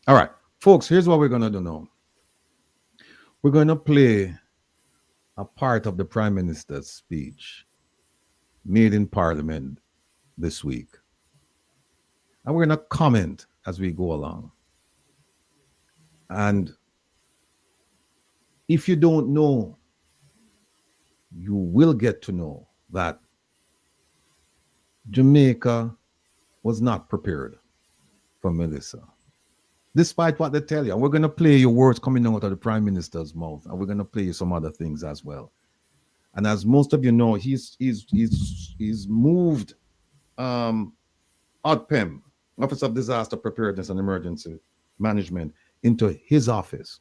All right, folks, here's what we're going to do now. We're going to play a part of the Prime Minister's speech made in Parliament this week. And we're going to comment as we go along. And if you don't know, you will get to know that Jamaica was not prepared for Melissa. Despite what they tell you, and we're going to play your words coming out of the Prime Minister's mouth, and we're going to play you some other things as well. And as most of you know, he's moved ODPEM, Office of Disaster Preparedness and Emergency Management, into his office.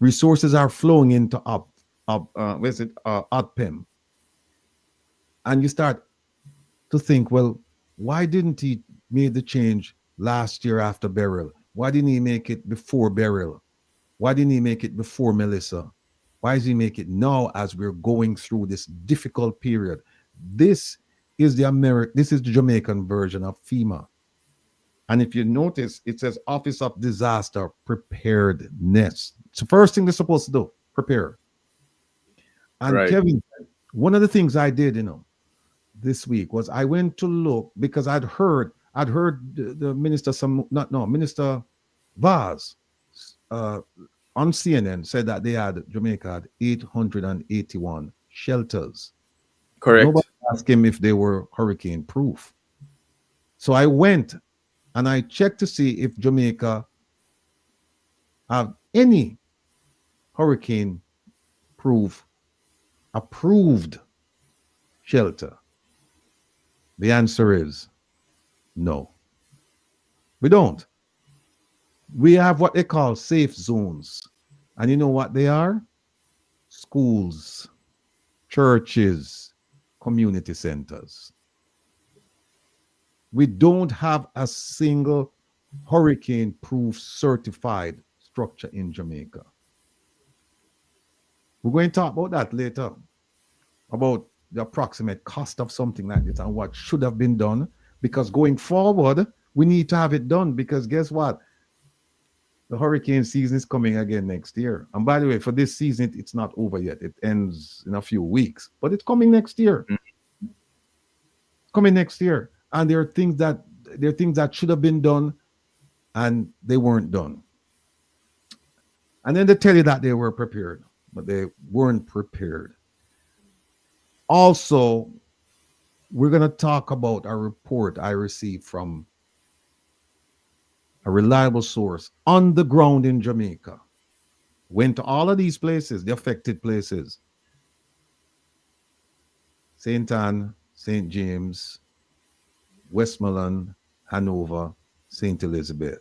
Resources are flowing into ODPEM, and you start to think, well, why didn't he make the change last year after Beryl? Why didn't he make it before Beryl? Why didn't he make it before Melissa? Why does he make it now as we're going through this difficult period? This is the Jamaican version of FEMA. And if you notice, it says Office of Disaster Preparedness. It's the first thing they're supposed to do, prepare. And right. Kevin, one of the things I did, this week was I went to look because I'd heard the minister, Minister Vaz on CNN said that Jamaica had 881 shelters. Correct. Nobody asked him if they were hurricane proof. So I went and I checked to see if Jamaica have any hurricane proof approved shelter. The answer is no. We don't. We have what they call safe zones. And you know what they are? Schools, churches, community centers. We don't have a single hurricane-proof certified structure in Jamaica. We're going to talk about that later, about the approximate cost of something like this and what should have been done, because going forward, we need to have it done, because guess what? The hurricane season is coming again next year. And by the way, for this season, it's not over yet. It ends in a few weeks, but it's coming next year. Coming next year. And there are things that should have been done and they weren't done. And then they tell you that they were prepared, but they weren't prepared. Also, we're going to talk about a report I received from a reliable source on the ground in Jamaica. Went to all of these places, the affected places. St. Anne, St. James, Westmoreland, Hanover, St. Elizabeth.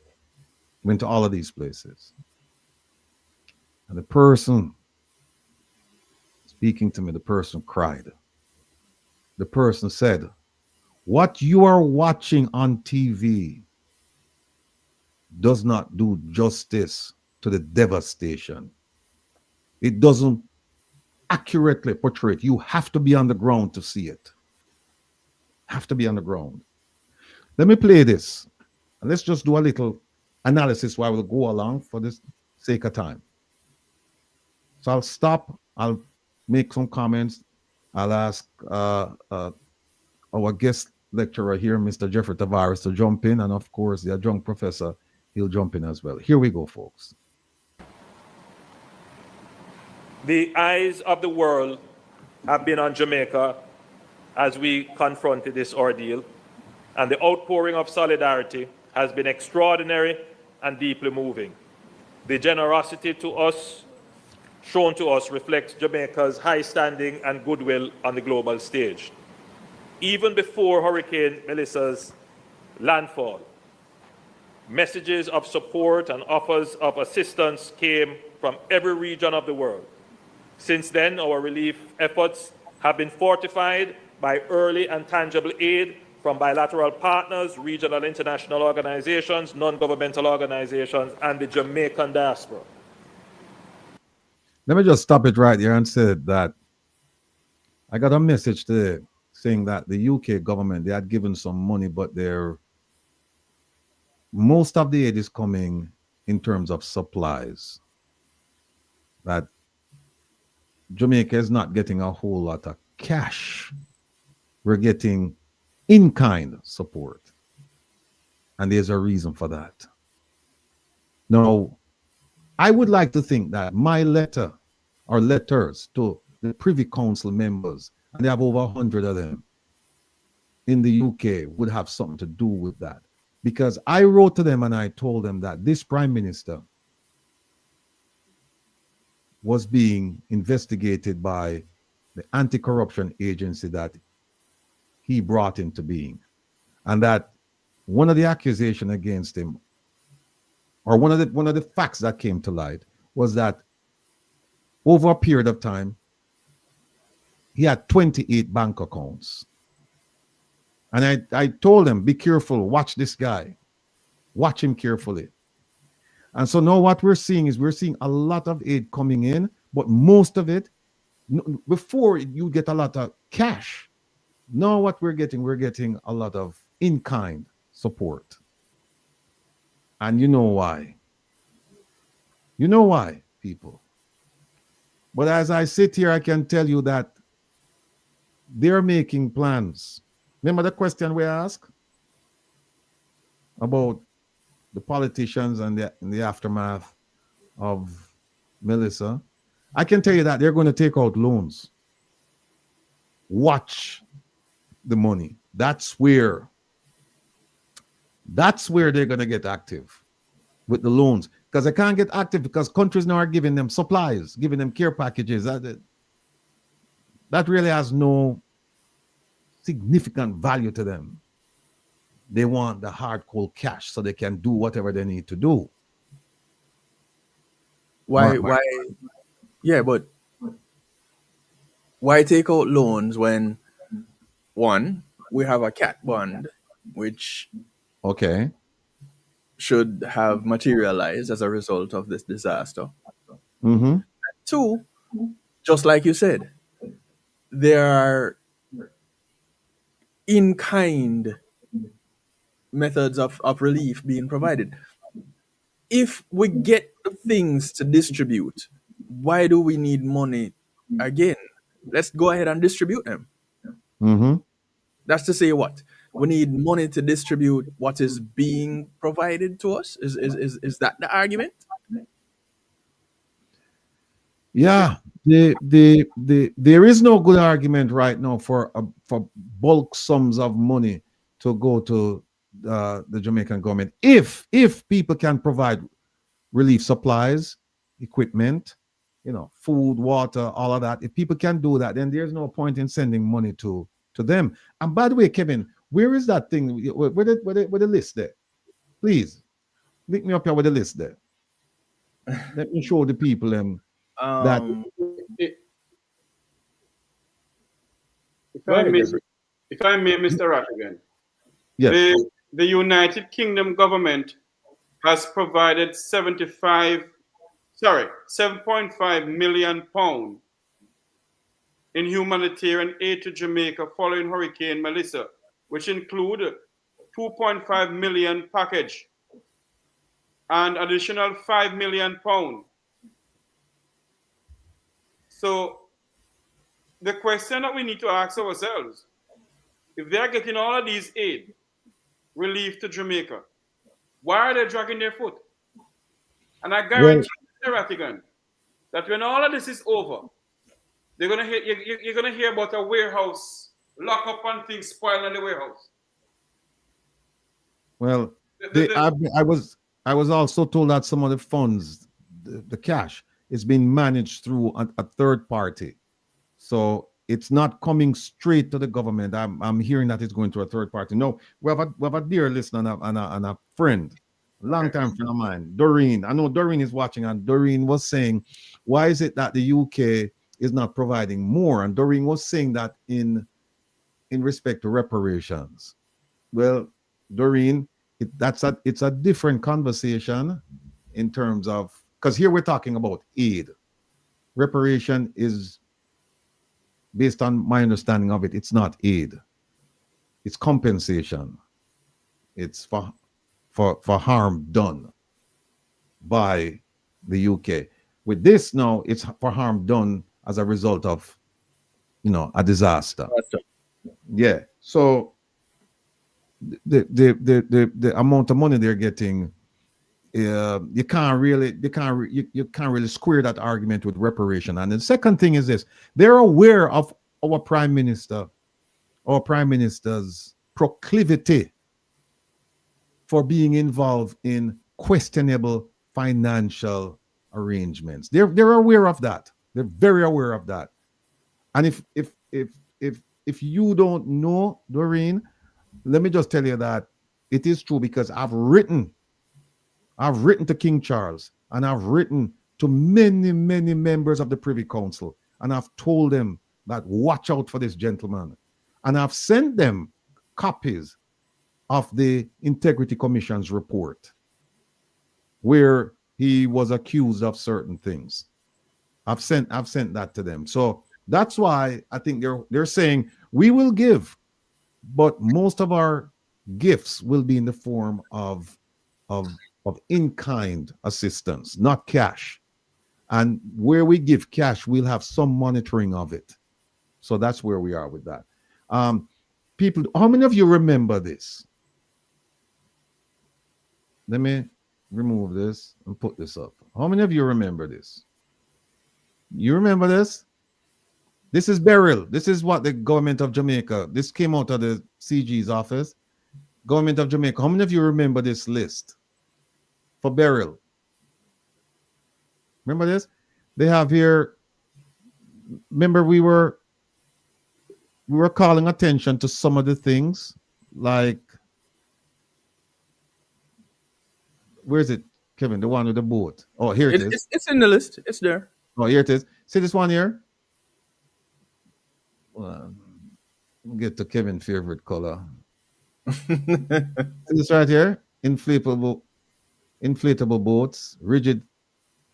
Went to all of these places. And the person speaking to me, the person cried. The person said, what you are watching on TV does not do justice to the devastation. It doesn't accurately portray it. You have to be on the ground to see it. Have to be on the ground. Let me play this. And let's just do a little analysis while we'll go along for the sake of time. So I'll stop. I'll make some comments. I'll ask our guest lecturer here, Mr. Jeffrey Tavares, to jump in. And of course, the adjunct professor, he'll jump in as well. Here we go, folks. The eyes of the world have been on Jamaica as we confronted this ordeal, and the outpouring of solidarity has been extraordinary and deeply moving. The generosity shown to us reflects Jamaica's high standing and goodwill on the global stage. Even before Hurricane Melissa's landfall, messages of support and offers of assistance came from every region of the world. Since then, our relief efforts have been fortified by early and tangible aid from bilateral partners, regional international organizations, non-governmental organizations, and the Jamaican diaspora. Let me just stop it right there and say that I got a message today saying that the UK government, they had given some money, but most of the aid is coming in terms of supplies. That Jamaica is not getting a whole lot of cash. We're getting in-kind support. And there's a reason for that. Now, I would like to think that my letter or letters to the Privy Council members, and they have over 100 of them in the UK, would have something to do with that. Because I wrote to them and I told them that this Prime Minister was being investigated by the anti-corruption agency that he brought into being. And that one of the accusations against him, or one of the facts that came to light, was that over a period of time, he had 28 bank accounts. And I told him, be careful, watch this guy. Watch him carefully. And so now what we're seeing is we're seeing a lot of aid coming in, but most of it, before you get a lot of cash, now what we're getting a lot of in-kind support. And you know why. You know why, people. But as I sit here, I can tell you that they're making plans. Remember the question we asked about the politicians and in the aftermath of Melissa? I can tell you that they're going to take out loans. Watch the money. That's where they're going to get active with the loans, because they can't get active because countries now are giving them supplies, giving them care packages. That really has no significant value to them. They want the hard cold cash so they can do whatever they need to do. Why? Yeah, but why take out loans when, one, we have a cat bond, which should have materialized as a result of this disaster. Mm-hmm. Two, just like you said, there are in-kind methods of relief being provided. If we get the things to distribute, why do we need money again? Let's go ahead and distribute them. Mm-hmm. That's to say what? We need money to distribute what is being provided to us? Is that the argument? Yeah, there is no good argument right now for bulk sums of money to go to the Jamaican government if people can provide relief supplies, equipment, food, water, all of that. If people can do that, then there's no point in sending money to them. And by the way, Kevin, where is that thing? Where the list there? Please link me up here with the list there. Let me show the people that. If I may, Mr. Rattigan, yes. The United Kingdom government has provided 7.5 million pounds in humanitarian aid to Jamaica following Hurricane Melissa, which include 2.5 million package and additional 5 million pounds. So the question that we need to ask ourselves, if they're getting all of these aid relief to Jamaica, why are they dragging their foot? And I guarantee you, Mr. Rattigan, that when all of this is over, you're gonna hear about a warehouse lock up and things spoiled in the warehouse. Well, I was also told that some of the funds, the cash, is being managed through a third party. So it's not coming straight to the government. I'm hearing that it's going to a third party. No, we have a dear listener and a friend, a long-time friend of mine, Doreen. I know Doreen is watching, and Doreen was saying, why is it that the UK is not providing more? And Doreen was saying that in respect to reparations. Well, Doreen, it's a different conversation in terms of, because here we're talking about aid. Reparation is, based on my understanding of it, it's not aid. It's compensation. It's for harm done. by the UK. With this now, it's for harm done as a result of, a disaster. Yeah. So the amount of money they're getting, you can't really square that argument with reparation. And the second thing is this: they're aware of our prime minister's proclivity for being involved in questionable financial arrangements. They're aware of that. They're very aware of that. And if you don't know, Doreen, let me just tell you that it is true, because I've written to King Charles, and I've written to many members of the Privy Council, and I've told them that watch out for this gentleman, and I've sent them copies of the Integrity Commission's report where he was accused of certain things. I've sent that to them. So that's why I think they're saying we will give, but most of our gifts will be in the form of in-kind assistance, not cash. And where we give cash, we'll have some monitoring of it. So that's where we are with that. People, how many of you remember this? Let me remove this and put this up. How many of you remember this? You remember this? This is burial. This is what the government of Jamaica, this came out of the CG's office. Government of Jamaica, how many of you remember this list for burial? Remember this? They have here, remember we were calling attention to some of the things, like, where is it, Kevin? The one with the boat. Oh, here it is. It's in the list. It's there. Oh, here it is. See this one here? Well, we'll get to Kevin's favorite color. See this right here? Inflatable boats, rigid,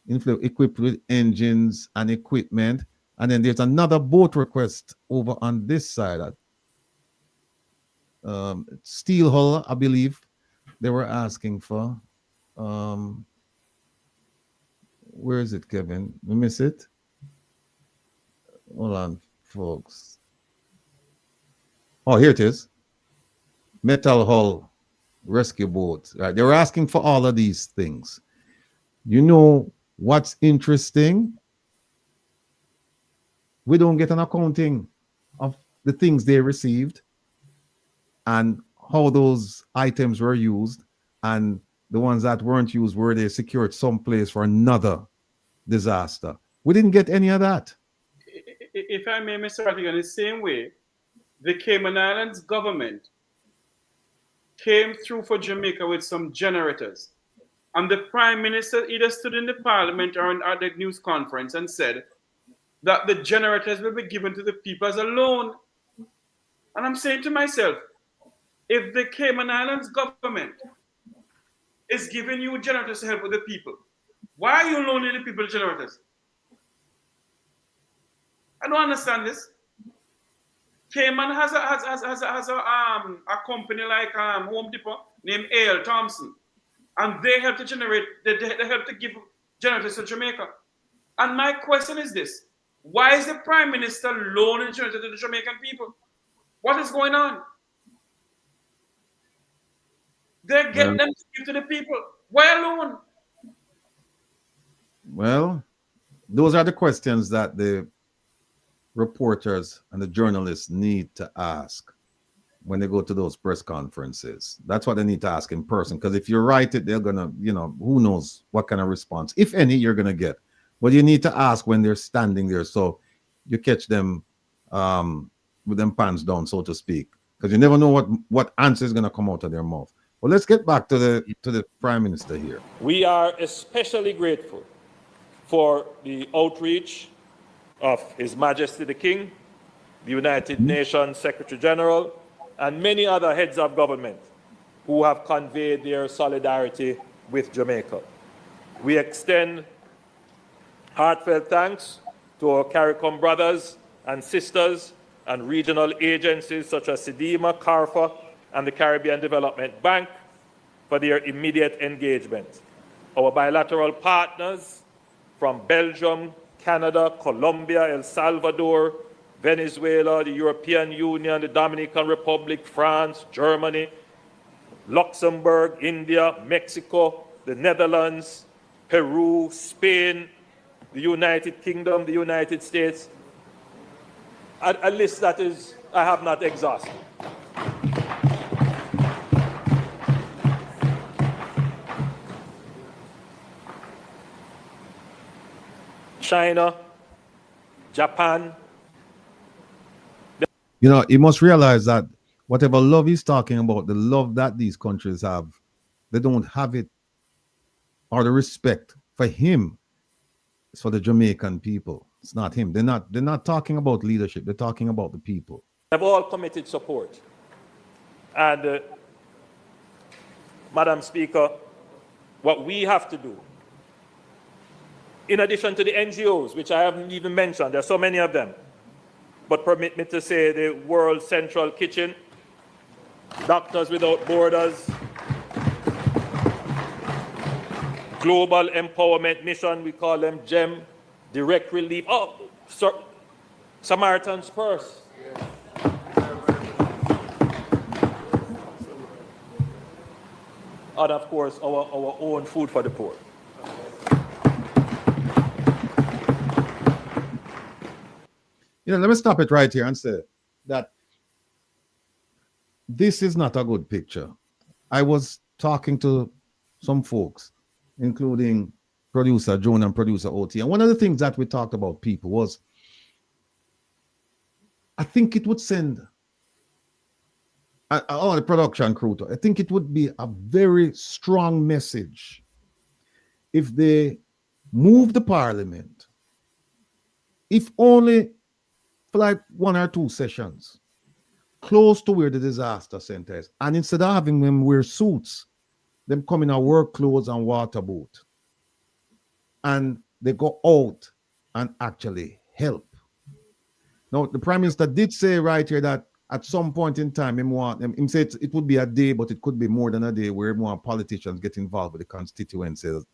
equipped with engines and equipment. And then there's another boat request over on this side. Steel hull, I believe they were asking for. Where is it, Kevin? We miss it. Hold on, folks. Oh, here it is. Metal hull rescue boat. Right, they were asking for all of these things. You know what's interesting? We don't get an accounting of the things they received and how those items were used, and the ones that weren't used, were they secured someplace for another disaster. We didn't get any of that. If I may, Mr. Rattigan, the same way, the Cayman Islands government came through for Jamaica with some generators. And the Prime Minister either stood in the Parliament or at the news conference and said that the generators will be given to the people as a loan. And I'm saying to myself, if the Cayman Islands government is giving you generators to help with the people, why are you loaning the people generators? I don't understand this. Cayman has a company like Home Depot named A.L. Thompson, and they help to generate, they help to give generators to Jamaica. And my question is this: why is the Prime Minister loaning generators to the Jamaican people? What is going on? They're getting them to give to the people. Why alone? Well, those are the questions that the reporters and the journalists need to ask when they go to those press conferences. That's what they need to ask in person, because if you write it, they're gonna, who knows what kind of response, if any, you're gonna get. But you need to ask when they're standing there, so you catch them with them pants down, so to speak, because you never know what answer is gonna come out of their mouth. Well, let's get back to the Prime Minister here. We are especially grateful for the outreach of His Majesty the King, the United Nations Secretary General, and many other heads of government who have conveyed their solidarity with Jamaica. We extend heartfelt thanks to our CARICOM brothers and sisters and regional agencies such as SEDIMA, CARFA, and the Caribbean Development Bank for their immediate engagement. Our bilateral partners from Belgium, Canada, Colombia, El Salvador, Venezuela, the European Union, the Dominican Republic, France, Germany, Luxembourg, India, Mexico, the Netherlands, Peru, Spain, the United Kingdom, the United States. A list that is, I have not exhausted. China, Japan. You know, he must realize that whatever love he's talking about, the love that these countries have, they don't have it, or the respect for him. It's for the Jamaican people. It's not him. They're not talking about leadership. They're talking about the people. Have all committed support. And Madam Speaker, what we have to do, in addition to the NGOs, which I haven't even mentioned, there are so many of them, but permit me to say the World Central Kitchen, Doctors Without Borders, Global Empowerment Mission, we call them GEM, Direct Relief, Samaritan's Purse. And of course, our own Food for the Poor. You know, let me stop it right here and say that this is not a good picture. I was talking to some folks, including producer Joan and producer OT. And one of the things that we talked about, people, was I think it would send all the production crew to, I think it would be a very strong message if they move the parliament, if only for like 1 or 2 sessions, close to where the disaster center is. And instead of having them wear suits, them come in a work clothes and water boat. And they go out and actually help. Now, the Prime Minister did say right here that at some point in time, he said it would be a day, but it could be more than a day where more politicians get involved with the constituencies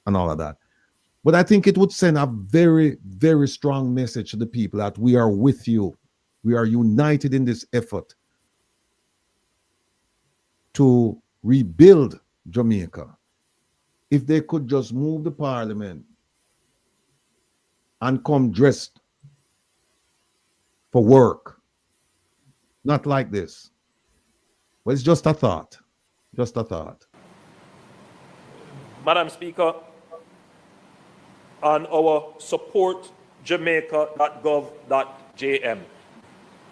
and all of that. But I think it would send a very, very strong message to the people that we are with you. We are united in this effort to rebuild Jamaica. If they could just move the parliament and come dressed for work, not like this. But it's just a thought. Just a thought. Madam Speaker, on our supportjamaica.gov.jm,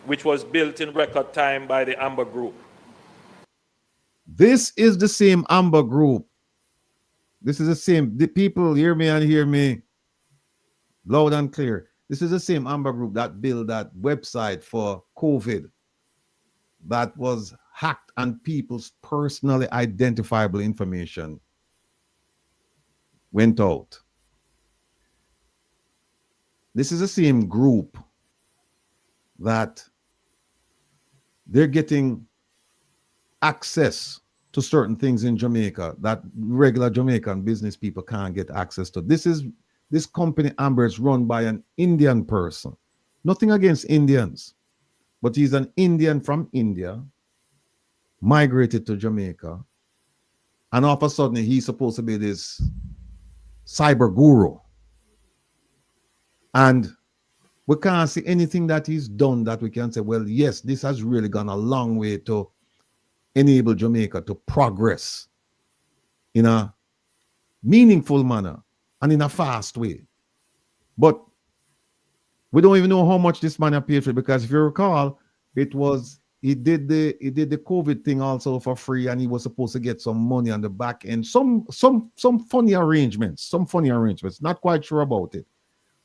which was built in record time by the Amber Group. This is the same Amber Group. This is the same. The people hear me and hear me loud and clear. This is the same Amber Group that built that website for COVID that was hacked and people's personally identifiable information went out. This is the same group that they're getting access to certain things in Jamaica that regular Jamaican business people can't get access to. This company, Amber, is run by an Indian person. Nothing against Indians, but he's an Indian from India, migrated to Jamaica, and all of a sudden he's supposed to be this cyber guru. And we can't see anything that he's done that we can say, well, yes, this has really gone a long way to enable Jamaica to progress in a meaningful manner and in a fast way. But we don't even know how much this man paid for it, because if you recall, it was he did the COVID thing also for free, and he was supposed to get some money on the back end. Some funny arrangements, not quite sure about it.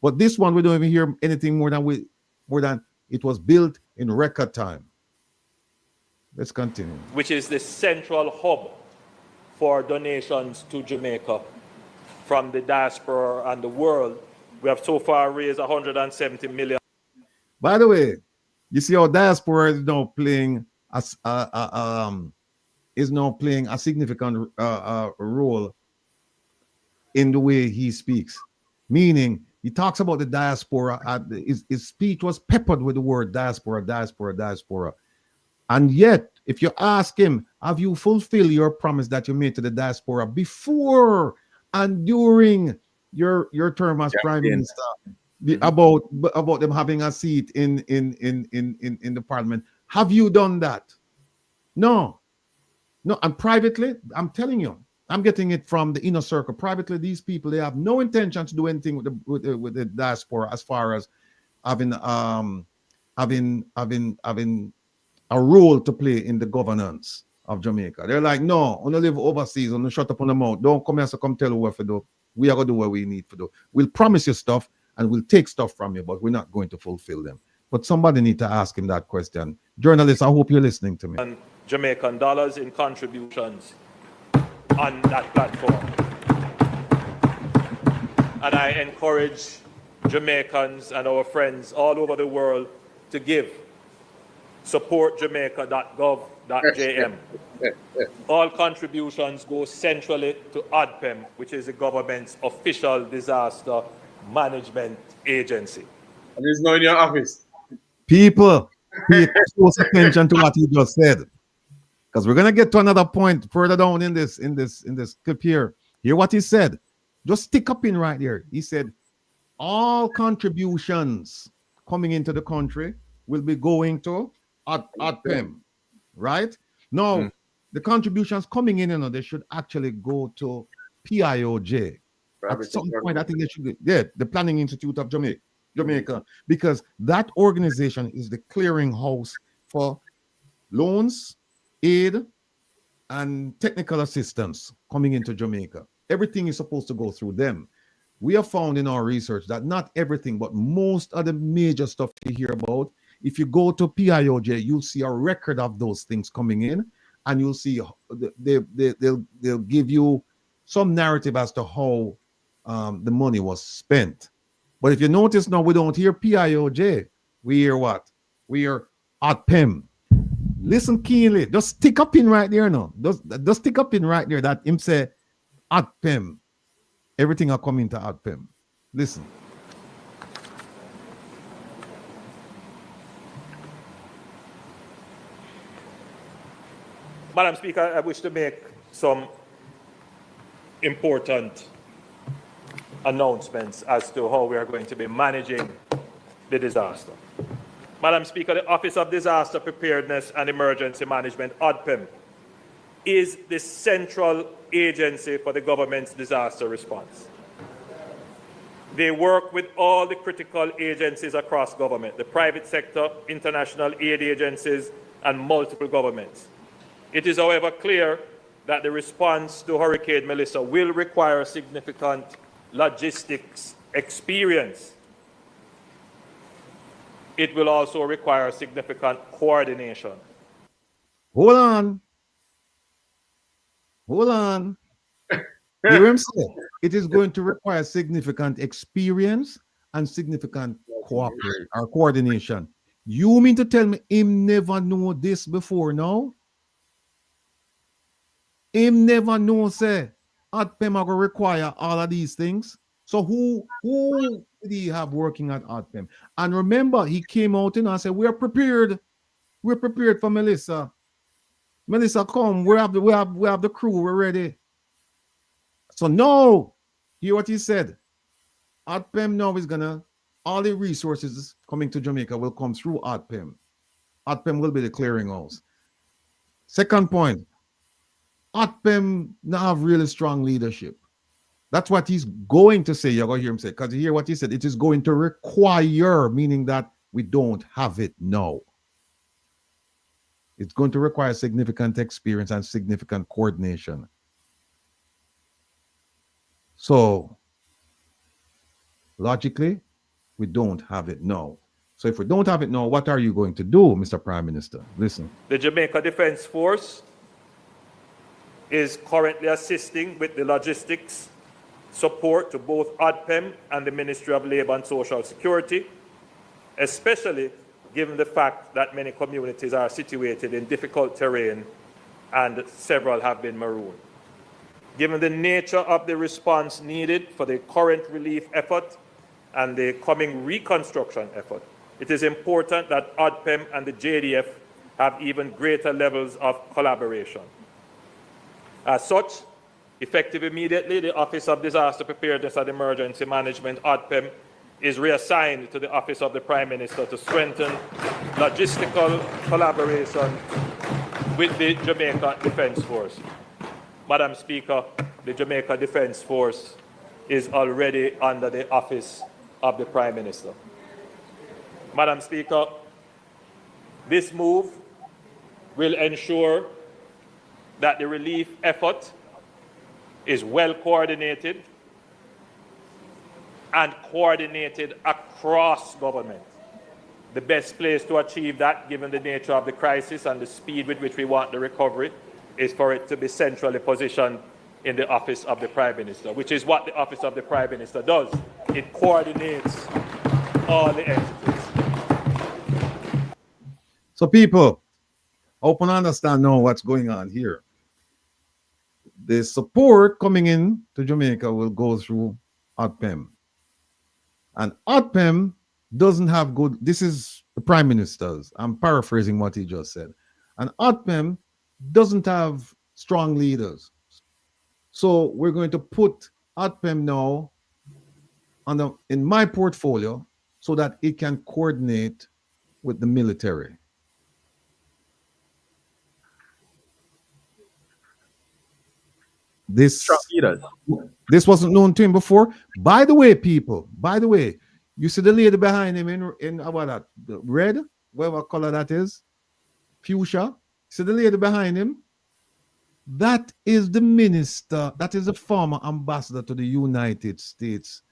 But this one, we don't even hear anything more than it was built in record time. Let's continue. Which is the central hub for donations to Jamaica from the diaspora and the world. We have so far raised 170 million. By the way, you see how diaspora is now playing a significant role in the way he speaks. Meaning, he talks about the diaspora. His speech was peppered with the word diaspora, diaspora, diaspora. And yet, if you ask him, have you fulfilled your promise that you made to the diaspora before and during your term as prime minister, about them having a seat in the parliament? Have you done that? No. And privately, I'm telling you, I'm getting it from the inner circle. Privately, these people, they have no intention to do anything with the diaspora as far as having a role to play in the governance of Jamaica. They're like, no, on live overseas, on shut up on the mouth. Don't come here to come tell us what to do. We are going to do what we need to do. We'll promise you stuff and we'll take stuff from you, but we're not going to fulfill them. But somebody need to ask him that question. Journalists, I hope you're listening to me. And Jamaican dollars in contributions on that platform. And I encourage Jamaicans and our friends all over the world to give. Support jamaica.gov.jm. All contributions go centrally to ODPEM, which is the government's official disaster management agency. And it's not in your office. People, pay close attention to what he just said, because we're gonna get to another point further down in this clip here. Hear what he said. Just stick up in right there. He said, all contributions coming into the country will be going to ODPEM, right? Now, the contributions coming in, they should actually go to PIOJ. At some point, I think they should, the Planning Institute of Jamaica, because that organization is the clearinghouse for loans, aid, and technical assistance coming into Jamaica. Everything is supposed to go through them. We have found in our research that not everything, but most of the major stuff you hear about, if you go to PIOJ, you'll see a record of those things coming in, and you'll see they'll give you some narrative as to how the money was spent. But if you notice now, we don't hear PIOJ. We hear what? We hear ODPEM. Listen keenly. Just stick up in right there now. Just stick up in right there that him say ODPEM. Everything are coming to ODPEM. Listen. Madam Speaker, I wish to make some important announcements as to how we are going to be managing the disaster. Madam Speaker, the Office of Disaster Preparedness and Emergency Management, ODPEM, is the central agency for the government's disaster response. They work with all the critical agencies across government, the private sector, international aid agencies, and multiple governments. It is, however, clear that the response to Hurricane Melissa will require significant logistics experience. It will also require significant coordination. Hold on. Hear him say, it is going to require significant experience and significant cooperation or coordination. You mean to tell me him never know this before now? Him never know, say, ODPEM are going to require all of these things. So who did he have working at ODPEM? And remember, he came out and said, we're prepared. We're prepared for Melissa. Melissa, come. We have the crew. We're ready. So no, hear what he said. ODPEM now is gonna, all the resources coming to Jamaica will come through ODPEM. ODPEM will be the clearinghouse. Second point, ODPEM now have really strong leadership. That's what he's going to say. You're going to hear him say, because you hear what he said. It is going to require, meaning that we don't have it now. It's going to require significant experience and significant coordination. So, logically, we don't have it now. So if we don't have it now, what are you going to do, Mr. Prime Minister? Listen. The Jamaica Defence Force is currently assisting with the logistics support to both ODPEM and the Ministry of Labour and Social Security, especially given the fact that many communities are situated in difficult terrain and several have been marooned. Given the nature of the response needed for the current relief effort and the coming reconstruction effort, it is important that ODPEM and the JDF have even greater levels of collaboration. As such, effective immediately, the Office of Disaster Preparedness and Emergency Management, ODPEM, is reassigned to the Office of the Prime Minister to strengthen logistical collaboration with the Jamaica Defence Force. Madam Speaker, the Jamaica Defence Force is already under the Office of the Prime Minister. Madam Speaker, this move will ensure that the relief effort is well coordinated and coordinated across government. The best place to achieve that, given the nature of the crisis and the speed with which we want the recovery, is for it to be centrally positioned in the Office of the Prime Minister, which is what the Office of the Prime Minister does. It coordinates all the entities. So people, open understand now what's going on here. The support coming in to Jamaica will go through ODPEM. And ODPEM doesn't have good, this is the Prime Minister's, I'm paraphrasing what he just said. And ODPEM doesn't have strong leaders. So we're going to put ODPEM now in my portfolio so that it can coordinate with the military. This wasn't known to him before. By the way, people, you see the lady behind him in what that, red, whatever color that is, fuchsia. See the lady behind him? That is the minister, that is the former ambassador to the United States,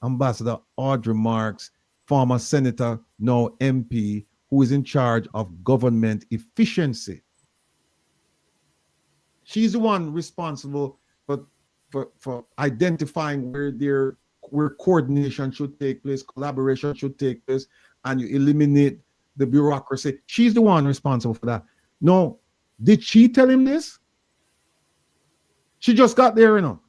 Ambassador Audrey Marks, former senator, now MP, who is in charge of government efficiency. She's the one responsible for identifying where coordination should take place, collaboration should take place, and you eliminate the bureaucracy. She's the one responsible for that. No, did she tell him this? She just got there, you know.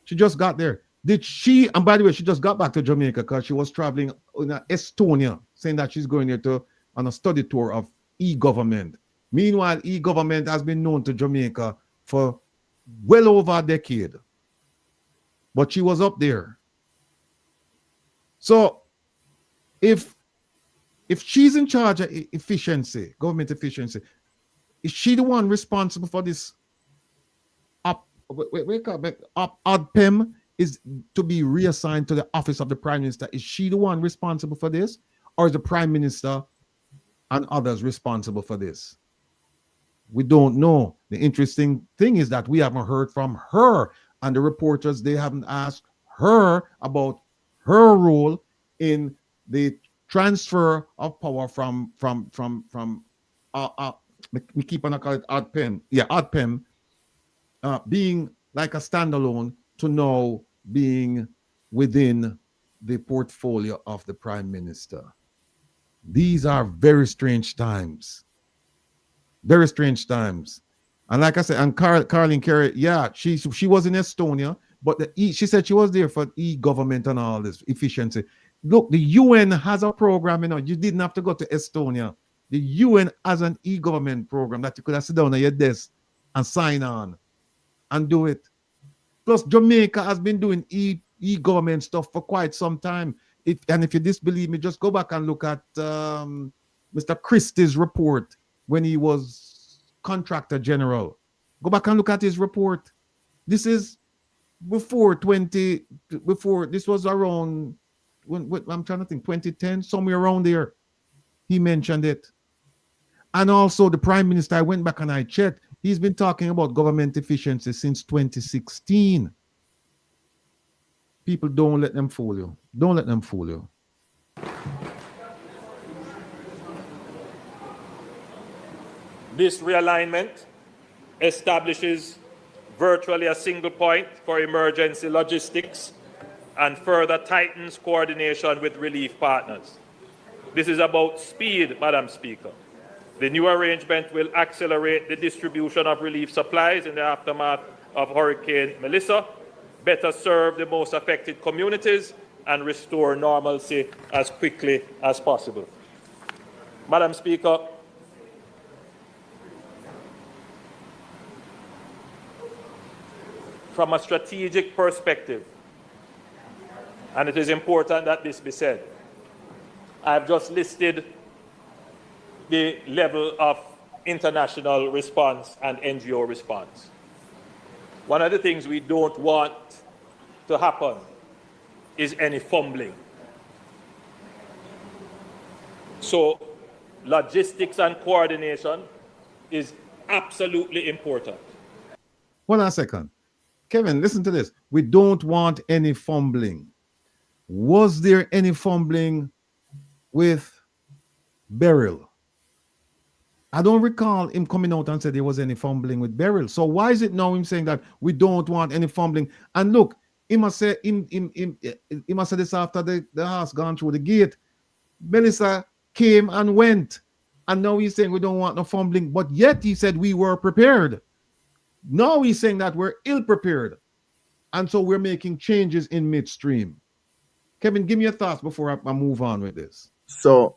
She just got there. Did she, and by the way, she just got back to Jamaica because she was traveling in Estonia, saying that she's going there on a study tour of e-government. Meanwhile, e-government has been known to Jamaica for well over a decade. But she was up there. So if she's in charge of efficiency, government efficiency, is she the one responsible for this ODPEM is to be reassigned to the Office of the Prime Minister? Is she the one responsible for this? Or is the Prime Minister and others responsible for this? We don't know. The interesting thing is that we haven't heard from her, and the reporters, they haven't asked her about her role in the transfer of power from we keep on calling it ODPEM. Yeah, ODPEM, being like a standalone to now being within the portfolio of the Prime Minister. These are very strange times. Very strange times. And like I said, and Caroline Carey, yeah, she was in Estonia, but she said she was there for e-government and all this efficiency. Look, the UN has a program, you know, you didn't have to go to Estonia. The UN has an e-government program that you could have sit down at your desk and sign on and do it. Plus, Jamaica has been doing e-government stuff for quite some time. And if you disbelieve me, just go back and look at Mr. Christie's report when he was contractor general. Go back and look at his report. This is this was around, I'm trying to think, 2010, somewhere around there. He mentioned it. And also the Prime Minister, I went back and I checked, he's been talking about government efficiency since 2016. People, don't let them fool you. Don't let them fool you. This realignment establishes virtually a single point for emergency logistics and further tightens coordination with relief partners. This is about speed, Madam Speaker. The new arrangement will accelerate the distribution of relief supplies in the aftermath of Hurricane Melissa, better serve the most affected communities, and restore normalcy as quickly as possible. Madam Speaker, from a strategic perspective, and it is important that this be said, I've just listed the level of international response and NGO response. One of the things we don't want to happen is any fumbling. So logistics and coordination is absolutely important. Hold on a second. Kevin, listen to this. We don't want any fumbling. Was there any fumbling with Beryl? I don't recall him coming out and said there was any fumbling with Beryl. So why is it now him saying that we don't want any fumbling? And look, he must say this after the horse gone through the gate. Melissa came and went. And now he's saying we don't want no fumbling. But yet he said we were prepared. Now he's saying that we're ill-prepared. And so we're making changes in midstream. Kevin, give me your thoughts before I move on with this. So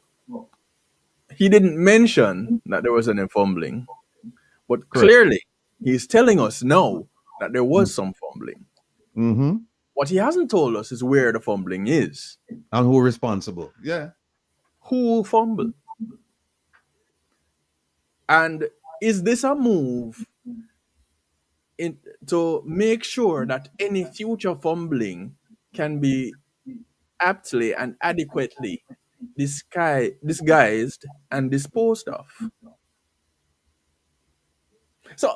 he didn't mention that there was any fumbling, but clearly he's telling us now that there was some fumbling. Mm-hmm. What he hasn't told us is where the fumbling is. And who responsible. Yeah. Who fumbled? And is this a move to make sure that any future fumbling can be aptly and adequately disguised and disposed of? So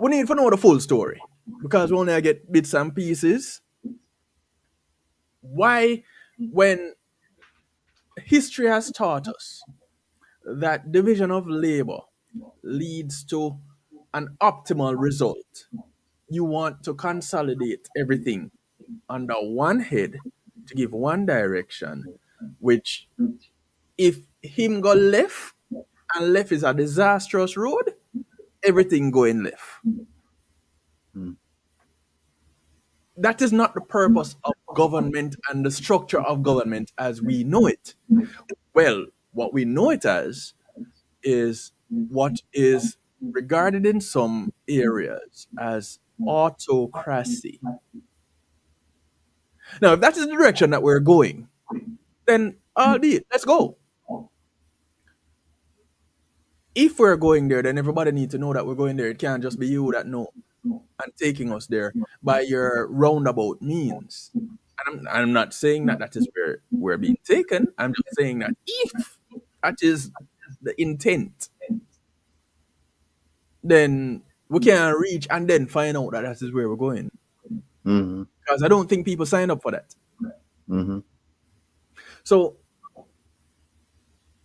we need to know the full story, because we only get bits and pieces. Why, when history has taught us that division of labor leads to an optimal result, you want to consolidate everything under one head to give one direction, which if him go left, and left is a disastrous road, everything going left. That is not the purpose of government and the structure of government as we know it. Well, what we know it as is what is regarded in some areas as autocracy. Now, if that is the direction that we're going, then let's go. If we're going there, then everybody needs to know that we're going there. It can't just be you that know and taking us there by your roundabout means. And I'm not saying that that is where we're being taken. I'm just saying that if that is the intent, then we can reach and then find out that that is where we're going. Mm-hmm. Because I don't think people sign up for that. Mm-hmm. So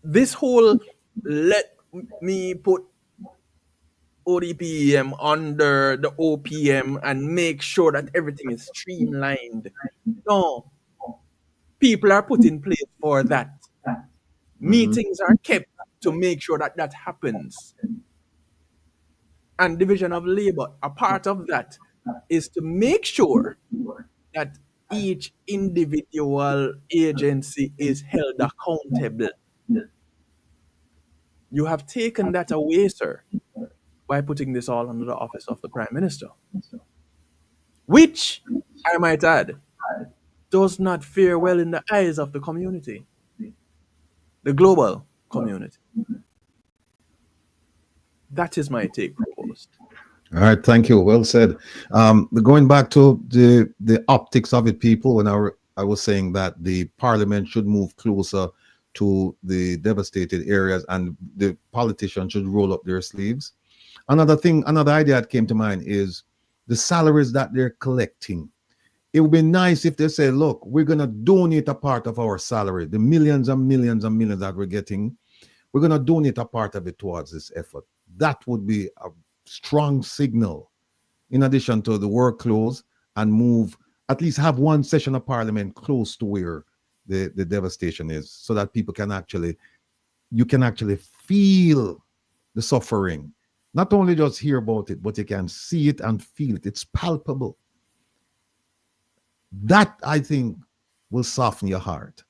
this whole let me put ODPEM under the OPM and make sure that everything is streamlined. No. People are put in place for that. Meetings are kept to make sure that that happens. And division of labor, a part of that is to make sure that each individual agency is held accountable. You have taken that away, sir, by putting this all under the office of the Prime Minister, which, I might add, does not fare well in the eyes of the community, the global community. That is my take proposed. All right, thank you. Well said. Going back to the optics of it, people, when I was saying that the Parliament should move closer to the devastated areas and the politicians should roll up their sleeves. Another idea that came to mind is the salaries that they're collecting. It would be nice if they say, look, we're going to donate a part of our salary, the millions and millions and millions that we're getting, we're going to donate a part of it towards this effort. That would be a strong signal, in addition to the workloads, and move, at least have one session of Parliament close to where the devastation is, so that people can actually, you can actually feel the suffering. Not only just hear about it, but you can see it and feel it. It's palpable. That, I think, will soften your heart.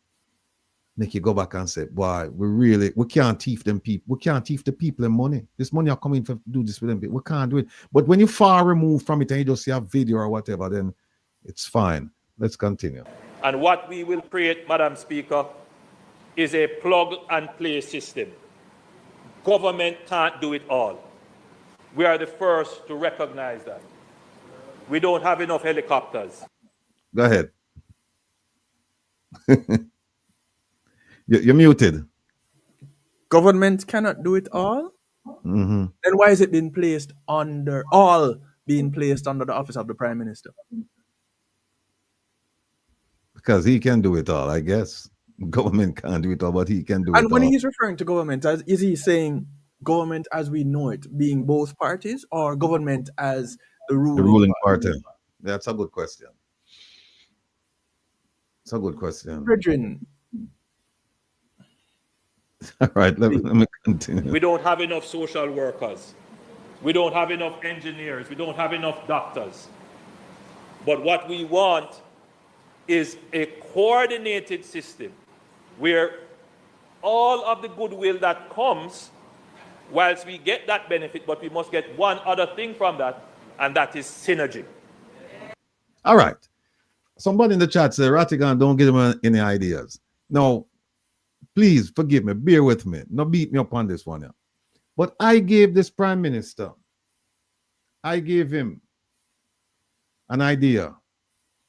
Make you go back and say, boy, we can't thief them people. We can't thief the people and money. This money are coming to do this with them. We can't do it. But when you far removed from it and you just see a video or whatever, then it's fine. Let's continue. And what we will create, Madam Speaker, is a plug and play system. Government can't do it all. We are the first to recognize that. We don't have enough helicopters. Go ahead. You're muted. Government cannot do it all? Mm-hmm. Then why is it being placed under the office of the Prime Minister? Because he can do it all, I guess. Government can't do it all, but he can do it all. And when he's referring to government, is he saying government as we know it, being both parties, or government as the ruling party? That's a good question. It's a good question. Brethren. All right, let me continue. We don't have enough social workers. We don't have enough engineers. We don't have enough doctors. But what we want is a coordinated system where all of the goodwill that comes, whilst we get that benefit, but we must get one other thing from that, and that is synergy. All right. Somebody in the chat said, Rattigan, don't give him any ideas. No, please forgive me, bear with me. Not beat me up on this one. Yeah. But I gave this Prime Minister, I gave him an idea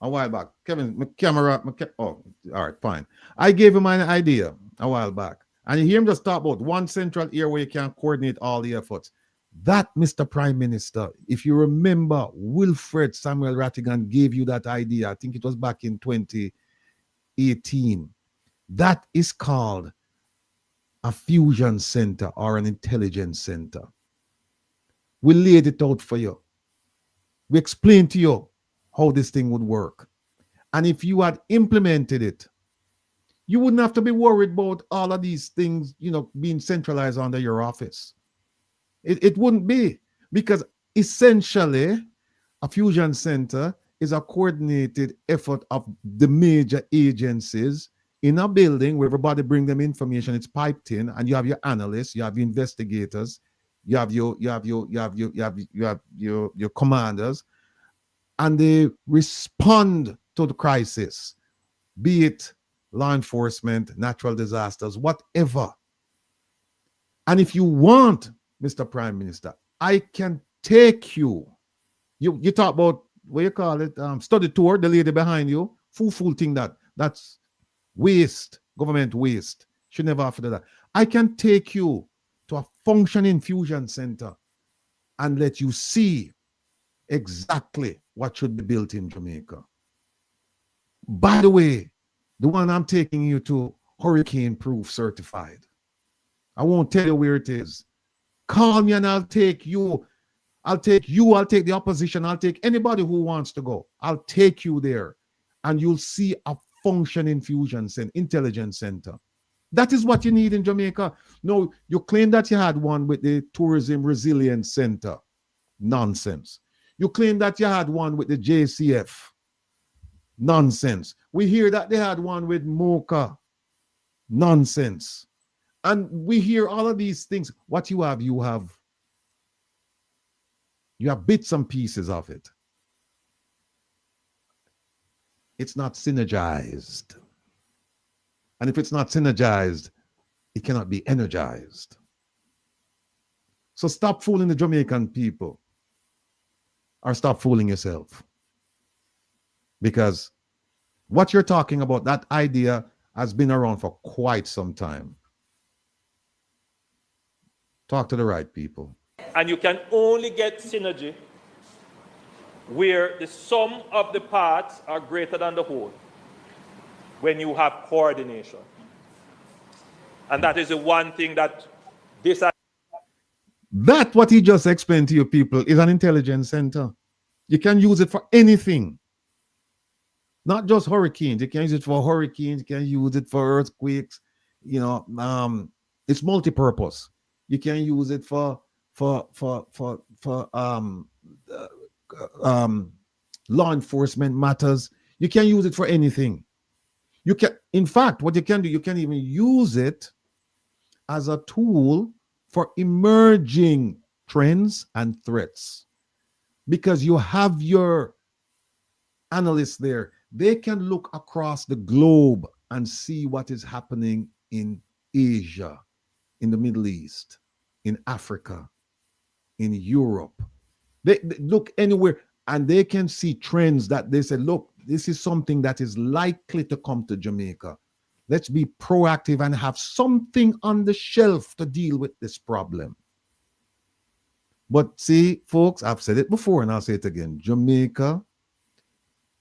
a while back. Kevin, my camera, all right, fine. I gave him an idea a while back. And you hear him just talk about one central area where you can coordinate all the efforts. That, Mr. Prime Minister, if you remember, Wilfred Samuel Rattigan gave you that idea. I think it was back in 2018. That is called a fusion center or an intelligence center. We laid it out for you. We explained to you how this thing would work. And if you had implemented it, you wouldn't have to be worried about all of these things, being centralized under your office. It wouldn't be, because essentially a fusion center is a coordinated effort of the major agencies in a building where everybody bring them information. It's piped in, and you have your analysts, you have your investigators, you have your commanders, and they respond to the crisis, be it law enforcement, natural disasters, whatever. And if you want, Mr. Prime Minister, I can take you. You talk about, what you call it, study tour, the lady behind you, full thing that's waste, government waste. Should never have to do that. I can take you to a functioning fusion center and let you see exactly what should be built in Jamaica. By the way, the one I'm taking you to, hurricane proof certified. I won't tell you where it is. Call me and I'll take you. I'll take the opposition. I'll take anybody who wants to go. I'll take you there and you'll see a functioning fusion center, intelligence center. That is what you need in Jamaica. No, you claim that you had one with the Tourism Resilience Center. Nonsense. You claim that you had one with the JCF. Nonsense. We hear that they had one with MOCA. Nonsense. And we hear all of these things. What you have bits and pieces of it. It's not synergized. And if it's not synergized, it cannot be energized. So stop fooling the Jamaican people, or stop fooling yourself. Because what you're talking about, that idea has been around for quite some time. Talk to the right people. And you can only get synergy where the sum of the parts are greater than the whole, when you have coordination. And that is the one thing that this... That, what he just explained to you people, is an intelligence center. You can use it for anything. Not just hurricanes. You can use it for hurricanes. You can use it for earthquakes. It's multi-purpose. You can use it for uh, law enforcement matters. You can use it for anything. You can, in fact, what you can do, you can even use it as a tool for emerging trends and threats, because you have your analysts there. They can look across the globe and see what is happening in Asia, in the Middle East, in Africa, in Europe. They look anywhere and they can see trends that they say, look, this is something that is likely to come to Jamaica. Let's be proactive and have something on the shelf to deal with this problem. But see, folks, I've said it before and I'll say it again. Jamaica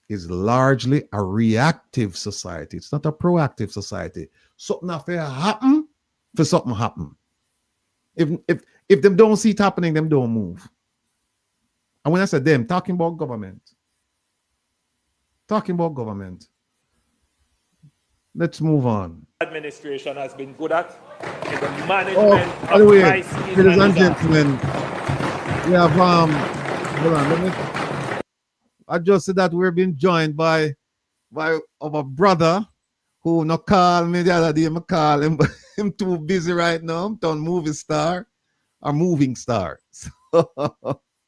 is largely a reactive society. It's not a proactive society. Something affair happen for something happen. If them don't see it happening, them don't move. And when I said them, talking about government. Talking about government. Let's move on. Administration has been good at in the management by the of way, crisis ladies and and gentlemen, we have hold on, let me. I just said that we're being joined by our brother who no call me the other day. I call him, but him too busy right now. I'm done movie star or moving star. So